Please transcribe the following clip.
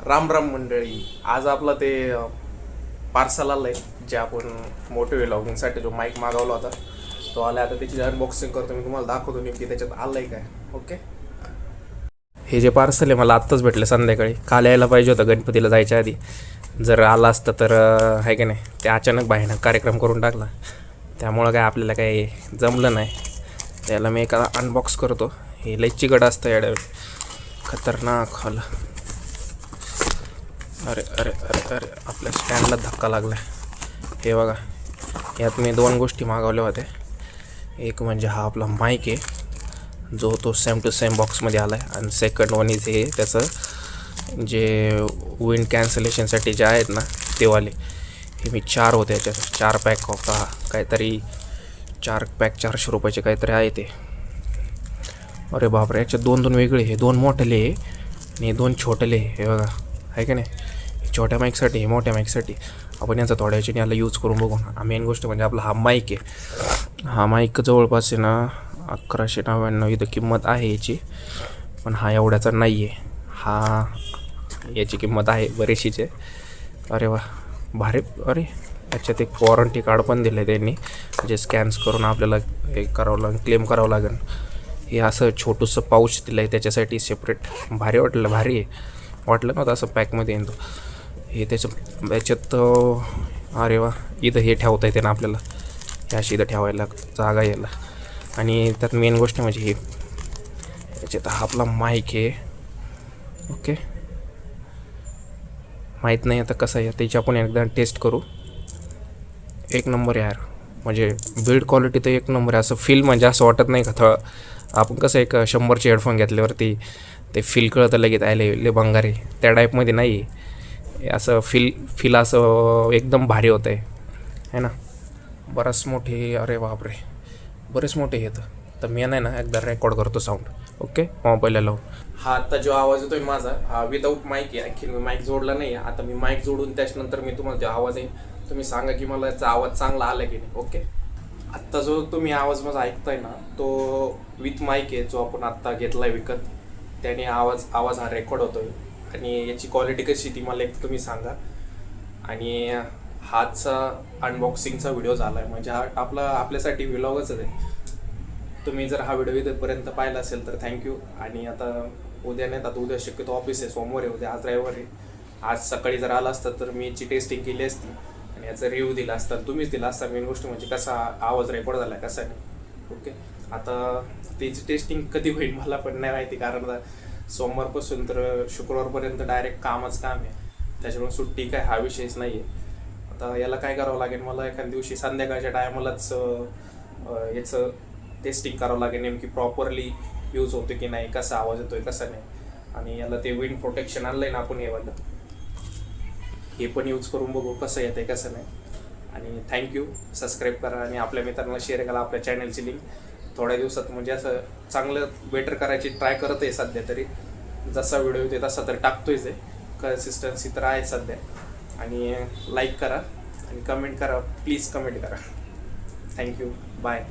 राम राम मंडळी. आज आपला ते पार्सल आलं आहे, जे आपण मोठे व्लॉगिंगसाठी जो माईक मागवला होता तो आला. आता त्याची अनबॉक्सिंग करतो, मी तुम्हाला दाखवतो नेमकी त्याच्यात आलं आहे काय. ओके, हे जे पार्सल आहे मला आत्ताच भेटलं संध्याकाळी. काल यायला पाहिजे होतं गणपतीला जायच्या आधी. जर आला असतं तर आहे की नाही, ते अचानक बाहेर कार्यक्रम करून टाकला, त्यामुळं काय आपल्याला काही जमलं नाही. त्याला मी एका अनबॉक्स करतो. हे लई चिकट असतं याडे, खतरनाक आलं. अरे अरे अरे अरे, आपल्या स्टँडला धक्का लागला. हे बघा, यात मी दोन गोष्टी मागवल्या होत्या. एक म्हणजे हा आपला माईक आहे, जो तो सेम टू सेम बॉक्समध्ये आला आहे. आणि सेकंड वन इज हे त्याचं जे विंड कॅन्सलेशनसाठी जे आहेत ना ते वाले. हे मी 4 होते याच्यात, 4 पॅक होता काहीतरी. 4 पॅक 400 रुपयाचे काहीतरी आहे ते. अरे बापरे, याच्यात 2 वेगळे. हे 2 मोठले आहे आणि हे 2 छोटले. हे बघा, आहे का नाही. छोट्या माईकसाठी, हे मोठ्या माईकसाठी. आपण याचा थोड्या याच्याने याला यूज करून बघू. मेन गोष्ट म्हणजे आपला हा माईक आहे. हा माईक जवळपास आहे ना 1199 इथं किंमत आहे याची, पण हा एवढ्याचा नाही आहे. हा याची किंमत आहे बरीचशीच आहे. अरे वा, भारी. अरे याच्यात एक वॉरंटी कार्ड पण दिलं आहे त्यांनी, जे स्कॅन्स करून आपल्याला हे करावं लागेल, क्लेम करावं लागेल. हे असं छोटंसं पाऊच दिलं आहे त्याच्यासाठी सेपरेट. भारी वाटलं, भारी आहे. वाटलं नव्हतं असं पॅकमध्ये येतो हे त्याच्यात. अरे वा, इथं हे ठेवता येते ना आपल्याला, हे अशी इथं ठेवायला जागा यायला. आणि त्यात मेन गोष्ट म्हणजे हे याच्यात हा आपला माईक आहे. ओके, माहीत नाही आता कसं आहे, त्याची आपण एकदा टेस्ट करू. एक नंबर यार, म्हणजे बिल्ड क्वालिटी तर एक नंबर आहे. असं फील म्हणजे असं वाटत नाही का आपण कसं एक 100चे हेडफोन घेतल्यावरती ते फील कळतं लगेच ले भंगारे, त्या टाईपमध्ये नाही. असं फील असं एकदम भारी होतं आहे ना. बरंच मोठे, अरे बापरे, बरेच मोठे येतं. तर मी नाही ना एकदा रेकॉर्ड करतो साऊंड. ओके, मोबाईलला लावून. हा आता जो आवाज येतोय माझा, हा विदाऊट माईक आहे. आणखी मी माईक जोडला नाही आहे. आता मी माईक जोडून त्याच्यानंतर मी तुम्हाला जो आवाज येईल तुम्ही सांगा की मला याचा आवाज चांगला आला की नाही. ओके, आत्ता जो तुम्ही आवाज माझा ऐकताय ना तो विथ माईक आहे, जो आपण आत्ता घेतला आहे विकत. त्याने आवाज हा रेकॉर्ड होतोय. आणि याची क्वालिटी कशी ती मला एक तुम्ही सांगा. आणि हाचा अनबॉक्सिंगचा व्हिडिओ झाला आहे, म्हणजे हा आपल्यासाठी व्लॉगच आहे. तुम्ही जर हा व्हिडिओ इथपर्यंत पाहिला असेल तर थँक्यू. आणि आता उद्या नाही, आता उद्या शक्यतो ऑफिस आहे, सोमवार आहे उद्या, आज रविवार आहे. आज सकाळी जर आला असतं तर मी याची टेस्टिंग केली असती आणि याचा रिव्ह्यू दिला असता, तुम्हीच दिला असता. मेन गोष्ट म्हणजे कसा आवाज रेकॉर्ड झाला आहे, कसा नाही. ओके, आता त्याची टेस्टिंग कधी होईल मला पण नाही माहिती, कारण सोमवारपासून तर शुक्रवारपर्यंत डायरेक्ट कामच काम आहे. त्याच्यामुळे सुट्टी काय हा विषयच नाही आहे. आता याला काय करावं लागेल, मला एखाद्या दिवशी संध्याकाळच्या टायमालाच याचं टेस्टिंग करावं लागेल, नेमकी प्रॉपरली यूज होतो की नाही, कसा आवाज येतोय कसा नाही. आणि याला ते विंड प्रोटेक्शन आणलं आहे ना आपण हेवालं, हे पण यूज करून बघू कसं येतं आहे कसं नाही. आणि थँक्यू. सबस्क्राईब करा आणि आपल्या मित्रांना शेअर करा. आपल्या चॅनलची लिंक थोड्या दिवसात म्हणजे असं चांगलं बेटर करायची ट्राय करत आहे सध्या तरी. जसा व्हिडिओ येते तसा तर टाकतोयच आहे, कन्सिस्टन्सी तर आहे सध्या. आणि लाईक करा आणि कमेंट करा, प्लीज कमेंट करा. Thank you, bye.